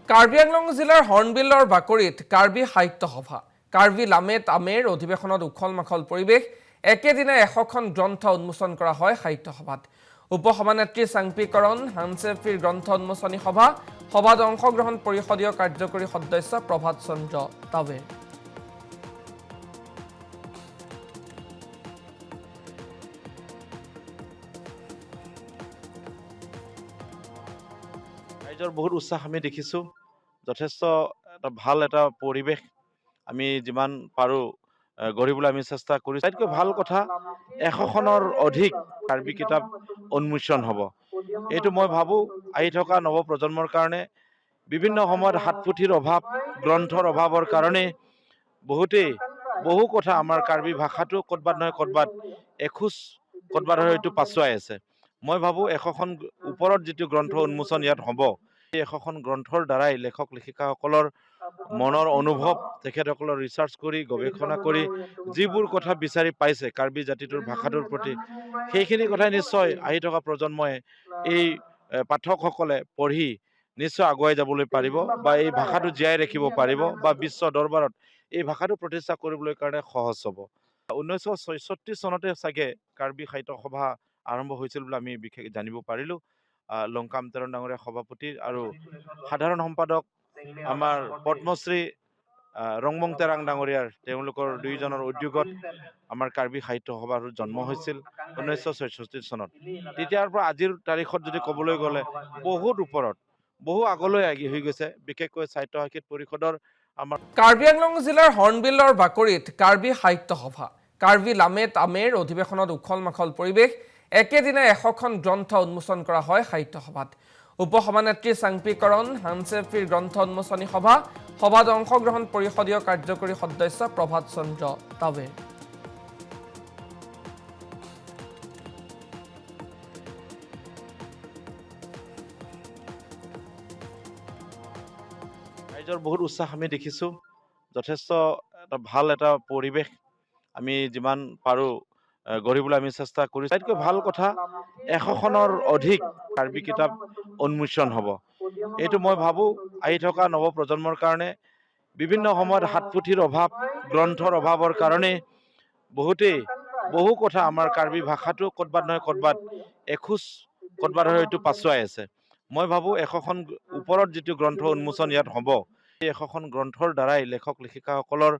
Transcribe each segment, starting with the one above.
কাৰ্বি আংলং জিলাৰ হৰ্ণবিলৰ বাকৰিত কাৰ্বি সাহিত্য সভা কাৰ্বি লামেট আমেৰ অধিৱেশনত উখল মাখল পৰিৱেশ একেদিনে 100খন গ্ৰন্থ উন্মোচন কৰা হয় সাহিত্য সভাত উপসভানেত্ৰী চাংপিকৰণ হানচেফিৰ গ্ৰন্থ উন্মোচনী সভাত অংশগ্ৰহণ পৰিষদীয় কাৰ্যকৰী সদস্য প্ৰভাত চন্দ্ৰ তাৱেৰ ৰাইজৰ বহুত উৎসাহ আমি দেখিছোঁ যথেষ্ট এটা ভাল এটা পৰিৱেশ আমি যিমান পাৰোঁ গঢ়িবলৈ আমি চেষ্টা কৰিছোঁ আটাইতকৈ ভাল কথা 100খনৰ অধিক কাৰ্বি কিতাপ উন্মোচন হ'ব এইটো মই ভাবোঁ আহি থকা নৱপ্ৰজন্মৰ কাৰণে বিভিন্ন সময়ত হাতপুথিৰ অভাৱ গ্ৰন্থৰ অভাৱৰ কাৰণে বহু কথা আমাৰ কাৰ্বি ভাষাটো ক'ৰবাত নহয় ক'ৰবাত এখোজ ক'ৰবাত হয়তো পাছুৱাই আছে মই ভাবোঁ 100খন ওপৰত যিটো গ্ৰন্থ উন্মোচন ইয়াত হ'ব এই 100খন গ্ৰন্থৰ দ্বাৰাই লেখক লেখিকাসকলৰ মনৰ অনুভৱ তেখেতসকলৰ ৰিচাৰ্চ কৰি গৱেষণা কৰি যিবোৰ কথা বিচাৰি পাইছে কাৰ্বি জাতিটোৰ ভাষাটোৰ প্ৰতি সেইখিনি কথাই নিশ্চয় আহি থকা প্ৰজন্মই এই পাঠকসকলে পঢ়ি নিশ্চয় আগুৱাই যাবলৈ পাৰিব বা এই ভাষাটো জীয়াই ৰাখিব পাৰিব বা বিশ্ব দৰবাৰত এই ভাষাটো প্ৰতিষ্ঠা কৰিবলৈ কাৰণে সহজ হ'ব 1966 চনতে চাগে কাৰ্বি সাহিত্য সভা আৰম্ভ হৈছিল বুলি আমি বিশেষ জানিব পাৰিলোঁ লংকাম তেৰণ ডাঙৰীয়া সভাপতি আৰু সাধাৰণ সম্পাদক আমাৰ পদ্মশ্ৰী ৰংমং তেৰাং ডাঙৰীয়াৰ তেওঁলোকৰ দুইজনৰ উদ্যোগত আমাৰ কাৰ্বি সাহিত্য সভাৰ জন্ম হৈছিল 1966 চনত তেতিয়াৰ পৰা আজিৰ তাৰিখত যদি ক'বলৈ গ'লে বহুত ওপৰত বহু আগলৈ হৈ গৈছে বিশেষকৈ সাহিত্য সাহিত্য পৰিষদৰ আমাৰ কাৰ্বি আংলং জিলাৰ হৰ্ণবিলৰ বাকৰিত কাৰ্বি সাহিত্য সভা কাৰ্বি লামেট আমেৰ অধিৱেশনত উখল মাখল পৰিৱেশ একেদিনে 100খন গ্ৰন্থ উন্মোচন কৰা হয় সাহিত্য সভাত উপসভানেত্ৰী চাংপিকৰণ হানচেফিৰ গ্ৰন্থ উন্মোচনী সভাত অংশগ্ৰহণ পৰিষদীয় কাৰ্যকৰী সদস্য প্ৰভাত চন্দ্ৰ তাৱেৰ ৰাইজৰ বহুত উৎসাহ আমি দেখিছোঁ যথেষ্ট এটা ভাল এটা পৰিৱেশ আমি যিমান পাৰোঁ গঢ়িবলৈ আমি চেষ্টা কৰিছোঁ আটাইতকৈ ভাল কথা 100খনৰ অধিক কাৰ্বি কিতাপ উন্মোচন হ'ব এইটো মই ভাবোঁ আহি থকা নৱপ্ৰজন্মৰ কাৰণে বিভিন্ন সময়ত হাতপুথিৰ অভাৱ গ্ৰন্থৰ অভাৱৰ কাৰণে বহু কথা আমাৰ কাৰ্বি ভাষাটো ক'ৰবাত নহয় ক'ৰবাত এখোজ ক'ৰবাত হয়তো পাছুৱাই আছে মই ভাবোঁ 100খন ওপৰত যিটো গ্ৰন্থ উন্মোচন ইয়াত হ'ব এই 100খন গ্ৰন্থৰ দ্বাৰাই লেখক লেখিকাসকলৰ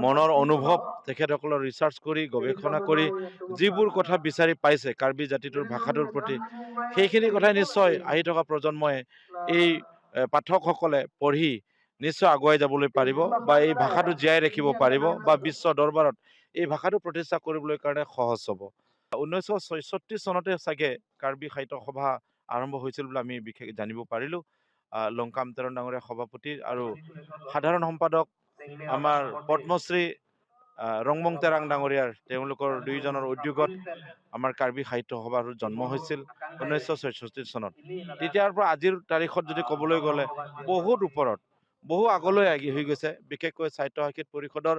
মনৰ অনুভৱ তেখেতসকলৰ ৰিচাৰ্চ কৰি গৱেষণা কৰি যিবোৰ কথা বিচাৰি পাইছে কাৰ্বি জাতিটোৰ ভাষাটোৰ প্ৰতি সেইখিনি কথাই নিশ্চয় আহি থকা প্ৰজন্মই এই পাঠকসকলে পঢ়ি নিশ্চয় আগুৱাই যাবলৈ পাৰিব বা এই ভাষাটো জীয়াই ৰাখিব পাৰিব বা বিশ্ব দৰবাৰত এই ভাষাটো প্ৰতিষ্ঠা কৰিবলৈ কাৰণে সহজ হ'ব 1966 চনতে চাগে কাৰ্বি সাহিত্য সভা আৰম্ভ হৈছিল বুলি আমি বিশেষ জানিব পাৰিলোঁ লংকাম তেৰণ ডাঙৰীয়া সভাপতি আৰু সাধাৰণ সম্পাদক আমাৰ পদ্মশ্ৰী ৰংমং তেৰাং ডাঙৰীয়াৰ তেওঁলোকৰ দুইজনৰ উদ্যোগত আমাৰ কাৰ্বি সাহিত্য সভাৰ জন্ম হৈছিল 1966 চনত তেতিয়াৰ পৰা আজিৰ তাৰিখত যদি ক'বলৈ গ'লে বহুত ওপৰত বহু আগলৈ হৈ গৈছে বিশেষকৈ সাহিত্য সাহিত্য পৰিষদৰ